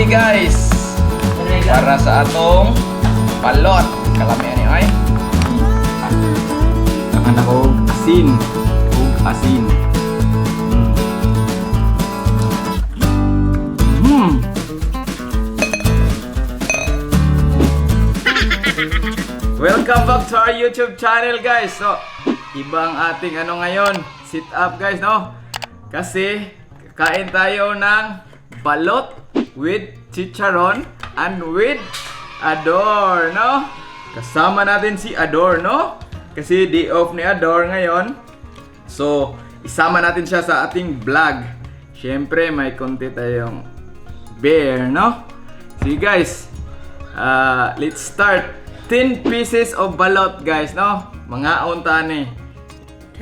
Okay guys, para sa atong balot. Kalamian ni ay. Tangan ako asin. Ug asin. Welcome back to our YouTube channel guys. So, ibang ating ngayon, sit up guys, no? Kasi kain tayo ng balot with chicharon and with Ador, no? Kasama natin si Ador, no? Kasi day off ni Ador ngayon. So, isama natin siya sa ating vlog. Syempre, may konti tayong bear, no? Sige guys, let's start. 10 pieces of balot guys, no? Mga unta ni.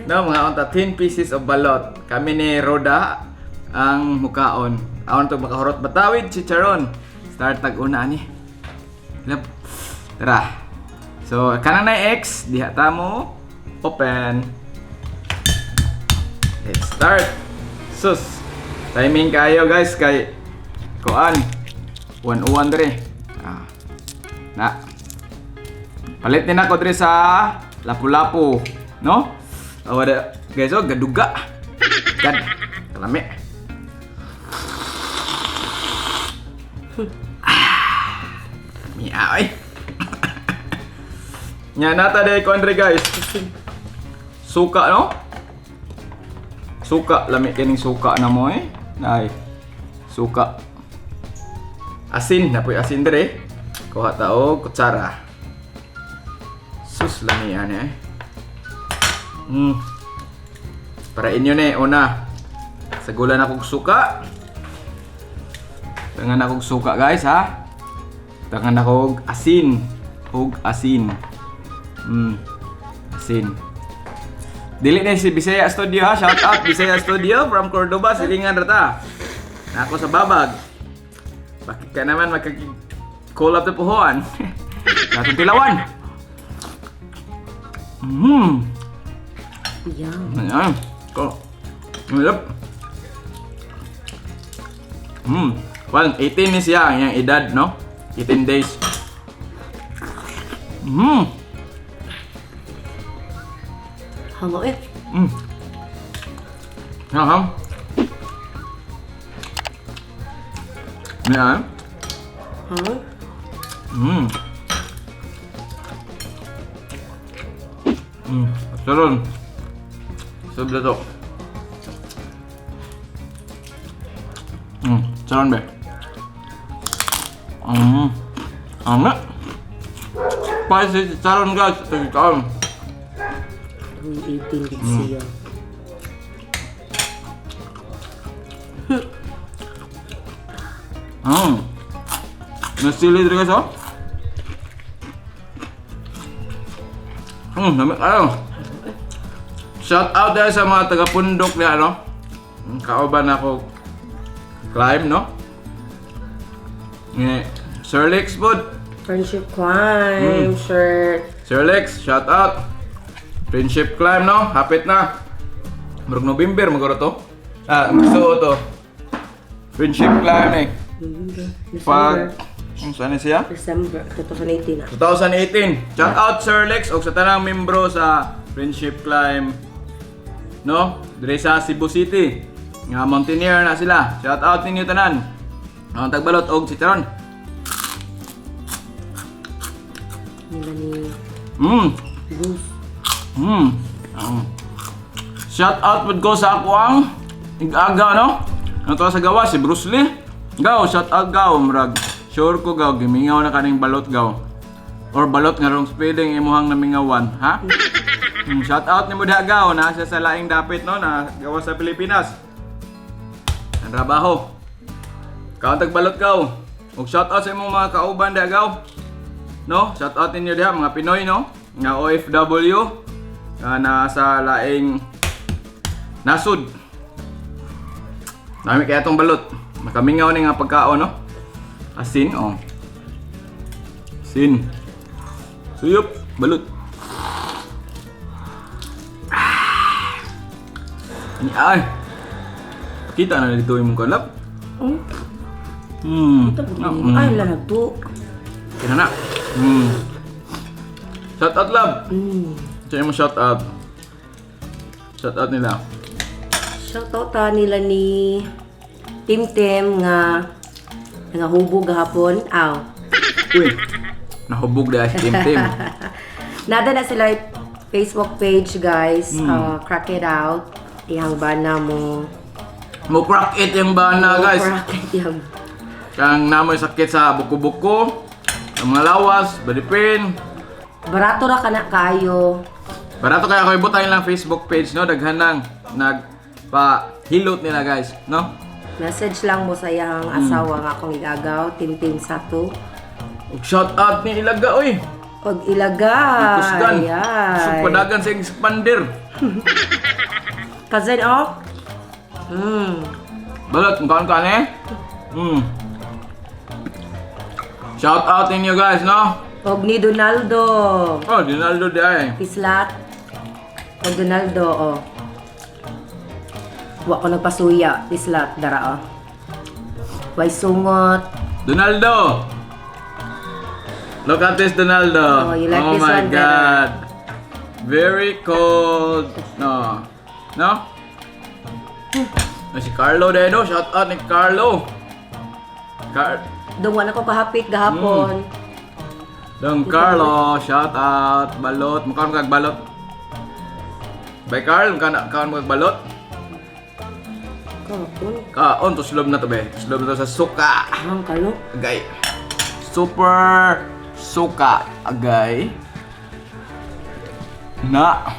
No, mga unta 10 pieces of balot. Kami ni Roda ang mukaon. Aon to makahurot batawid chicharon. Start tag-una ni. Lab. Tara. So, kanang na X, diha ta mo open. Let's start. Sus. Timing kayo guys kay kuan. 101 dire. Na. Palit din ako dre sa lapu-lapu, no? Awada guys, oh gaduga. Gad. Kalami. Miaw. Nya nata day ko andre guys. Suka no? Suka lami kining suka na mo eh. Nay. Suka. Asin, napoy asin dire. Kuha ta og kutsara. Sus lamian eh. Para inyo ne una. Sagulan akong suka. Tangan akong suka guys ha. Tangan akong asin. Ug asin. Asin. Dili na si Bisaya Studio ha. Shout out Bisaya Studio from Cordoba, Silingan rata. Na ako sa babag. Bakit ka naman magkaki-call up to puhuan? Natong tilawan. Yum. Ayan. Ko. Malap. Well, 18 ni siya ang edad, no? 18 days. Hango eh. Ham. Ayan. Hango. Sarun. Sobra to. Sarun be. Ana. Spicy sarun guys. Tingnan. Ang 18 din siya. Nasili dito guys, oh. Dami kayo. Shout out dahil sa mga taga-pundok niya, no? Kauban ako climb, no? Sir Lex Bud. Friendship climb shirt. Sir Lex, shout out. Friendship climb, no? Hapit na. Murag November, maguro to. Gusto to. Friendship climb, eh. Pag... Saan na siya? December 2018 na. 2018. Shout out Sir Lex o sa tanang membro sa Friendship Climb, no? Dire sa Cebu City. Nga mountaineer na sila. Shout out ninyo tanan. Ang tagbalot og chicharon. Nila ni Bruce. Shout out would go sa ako ang ig-aga, no? Ano to sa gawa si Bruce Lee. Gaw, shout out gaw murag. Sure ko gaw, gimingaw na kaning balot gaw. Or balot nga rong spelling imuhang namingawan, ha? Shout out ni mo da gaw, na siya sa laing dapit no, na gawa sa Pilipinas. Ang trabaho. Kaon tagbalot gaw. Ug shout out sa imong mga kauban da gaw. No, shout out ninyo diha mga Pinoy no, nga OFW na sa laing nasud. Nami kaya tong balot. Makamingaw ni nga pagkaon no. Asin, oh. Asin. Suyop, balut. Ini ay. Kita na dito yung kalap. Ito po din. Ay, lalagto. Kaya na. Shout out, love. Sa'yo mo shout out. Shout out nila. Shoutout nila ni Tim Tim nga hubog gahapon. Aw. Uy, nahubog dahil si Tim Tim. Nada na sila Facebook page, guys. Crack it out. Iyang bana mo. Mo crack it yung bana, guys. Crack it yung. Kang namoy sakit sa buko-buko, ang mga lawas, balipin. Barato ra ka na kayo. Barato kaya ako ibutay lang Facebook page, no? Daghan nang nagpa-hilot nila, guys, no? Message lang mo sa iyang asawa nga akong igagaw. Tim Tim Sato. Ug shout out ni Ilaga, oy. Og ilaga. Kusgan. Ayan. Supadagan sa expander. Cousin of? Balot, ang kaan eh? Shout out ninyo, guys, no? Og ni Donaldo. Oh, Dinaldo di ay. Pislat. Og Donaldo, oh. Wa ko nagpasuya. Pislat, dara, oh. Way sungot. Donaldo! Look at this, Donaldo. Oh, you like oh this my one God. Very cold. No. No? Si Carlo din, no? Shout out ni Carlo. Dungan ako kahapit gahapon. Dong Carlo, shout out. Balot. Mukha mo kagbalot. Bay Carl, mukha mo kagbalot. Kahapon. Kaon, to slob na to, be. Slob na to sa suka. Ang kalo. Agay. Super suka. Agay. Na.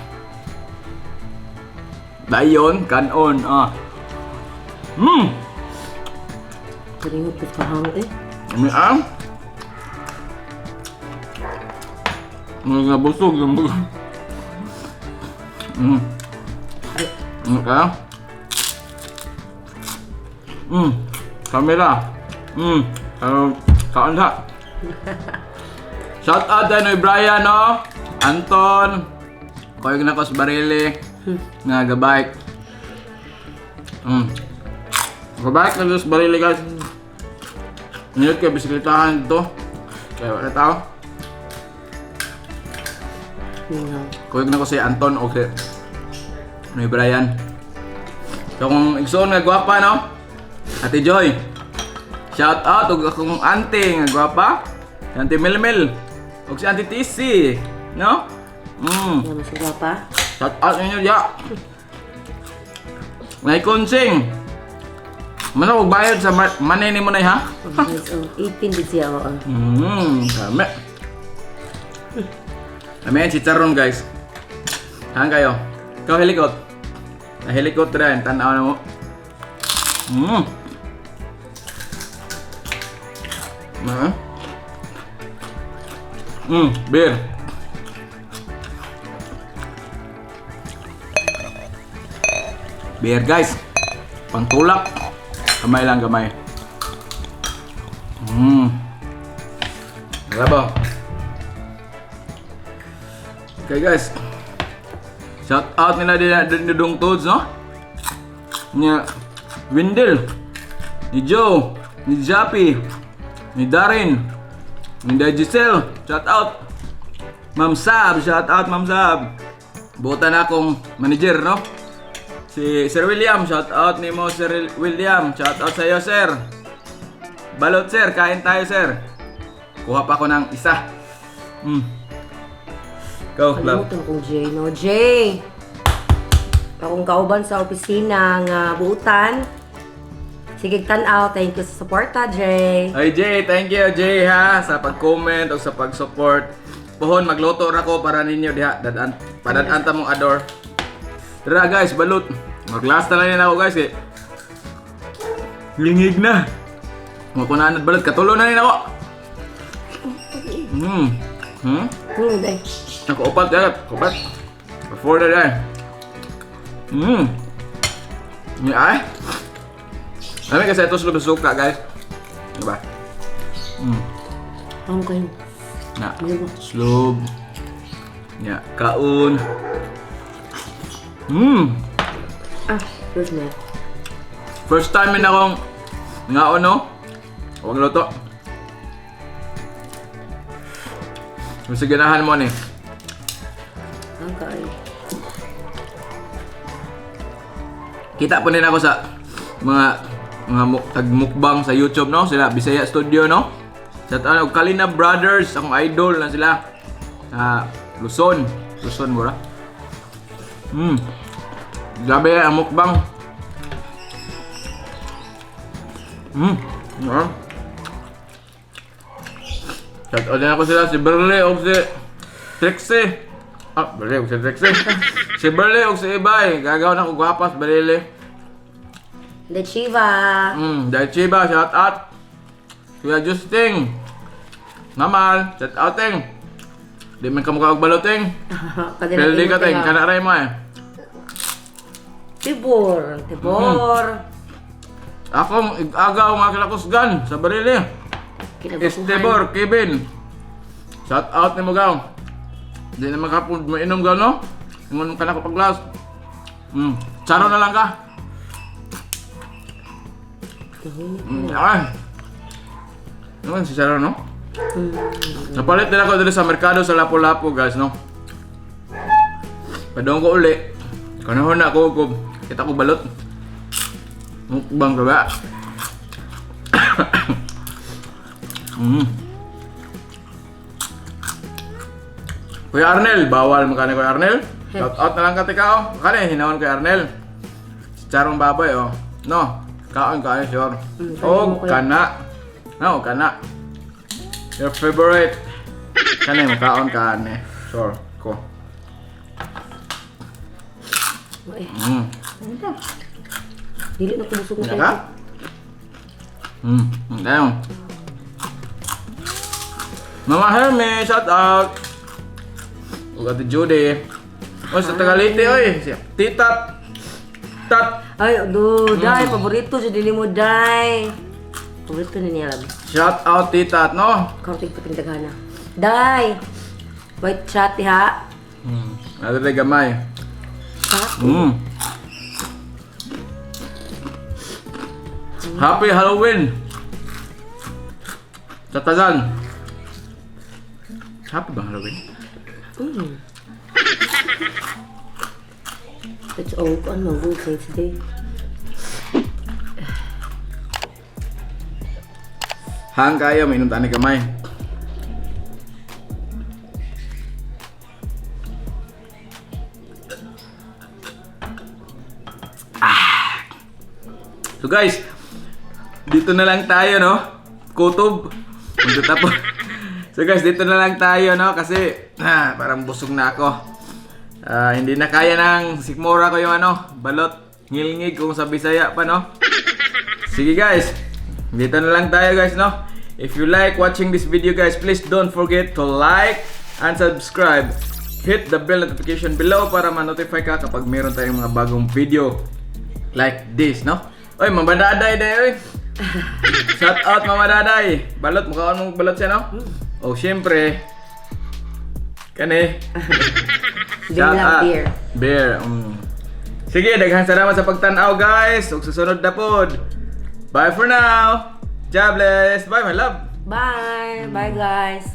Dayon, kanon. Kalingot ko kahang eh. Ano ang? Mga busog yung busog. Ano ka? Kamera. Kaon ha. Shout out din kay Brian, no? Anton. Koy na ko sa Barili. Nga gabike. Gabike na sa Barili, guys. Nilot kayo bisikletahan dito. Kaya wala tao. Koy na ko si Anton o si Brian. So kung igsoon nga gwapa, no? Ate Joy. Shout out og akong auntie nga gwapa. Si Auntie Melmel. Og si Auntie TC, no? Yan masugwa pa. Shout out ninyo ya. May konsing. Mana og bayad sa manay ni mo nay ha? Guys, oh, 18 din siya, oo. Kami. Kami ang chicharon, guys. Saan kayo? Ikaw helikot. Helikot rin. Tanaw na mo. Beer. Beer, guys. Pantulak. Gamay lang, gamay. Grabe. Okay, guys. Shout out nila din Dong Toads, no? Ni Windel, ni Joe, ni Jappy, ni Darin, ni Giselle. Shout out. Ma'am Sab, shout out Ma'am Sab. Buta na akong manager, no? Si Sir William, shout out ni mo Sir William. Shout out sa iyo, sir. Balot, sir, kain tayo, sir. Kuha pa ko ng isa. Go, love. Kalimutan kong Jay, no? Jay! Akong kauban sa opisina nga buutan. Sige, tanaw. Thank you sa suporta, Jay. Ay, Jay, thank you, Jay, ha, sa pag-comment o sa pag-support. Puhon, magluto ra ko para ninyo diha. Padadaan ta mong ador. Tara, guys, balut. Mag-last na lang ako, guys, eh. Lingig na. Makunanad balut. Katulo na rin ako. Day. Ako upat, ya. Upat. Before that, eh. Ini ay. Kami kasi ito sila suka, guys. Diba? Ang kayo. Na, slob. Ya, kaun. Ah, first na. First time in akong nga no? Huwag luto. Mas ganahan mo ni. Okay. Kita po din ako sa mga tagmukbang sa YouTube, no? Sila Bisaya Studio, no? Sa Kalina Brothers, akong idol na sila. Luzon mo ra. Grabe ang mukbang. Shout out din ako sila si Berle o si Trixie. Berle o si Trixie. Si Berle o si Ibay. Gagaw na ko gwapas, Berle. The Chiva. Dahil Chiba, shout out. Kuya Justing. Namal, shout out ting. Di man ka mukha baloting. Pero di ka ting, kanaray mo eh. Tibor. Akong agaw mga kilakusgan sa Berle. Estebor, Kevin. Shout out ni mo gaw. Di na makapod mo inom gaw, no? Ingon ka na ko pag-glass. Charo na lang ka. Ay. Naman si Charo, no? Napalit din ako dito sa merkado sa Lapu-Lapu, guys, no? Padong ko uli. Kanahon na ako, kita ko balot. Mukbang ka ba? Kuya Arnel, bawal mo kani Kuya Arnel. Shout out na lang ka tika, oh. Kani hinawon Kuya Arnel. Si Charong baboy, oh. No, kaon ka sure. Oh, kana. No, kana. Your favorite. Kani mo kaon ka ani. Sure, ko. Dili na ko busog na Naka? Dayon. Mama Hermes, shout out. Ugat Judy. Oh, sa Tagalite, oy. Titat. Tat. Ay, Day, paborito sa dili mo, Day. Paborito na niya lang. Shout out Titat, no? Kaunting pating daghana. Day, white chat ha. Ano rin gamay. Happy Halloween. Sa Tagal. Happy ba Halloween? It's all on my good side today. Hang kayo, may inuntaan ni kamay. So guys, dito na lang tayo, no? Kutob. Magtatapos. So guys, dito na lang tayo, no? Kasi parang busog na ako. Hindi na kaya ng sikmura ko yung ano, balot, ngilngig kung sa Bisaya pa, no? Sige guys, dito na lang tayo guys, no? If you like watching this video guys, please don't forget to like and subscribe. Hit the bell notification below para ma-notify ka kapag meron tayong mga bagong video like this, no? Oy, Mama Daday day, oy. Shout out Mama Daday. Balot, mukha mong balot siya, no? Oh, syempre. Kani. Shout out. Beer. Sige, daghang salamat sa pagtanaw, guys. Ug susunod na pod. Bye for now. God bless. Bye, my love. Bye. Bye, guys.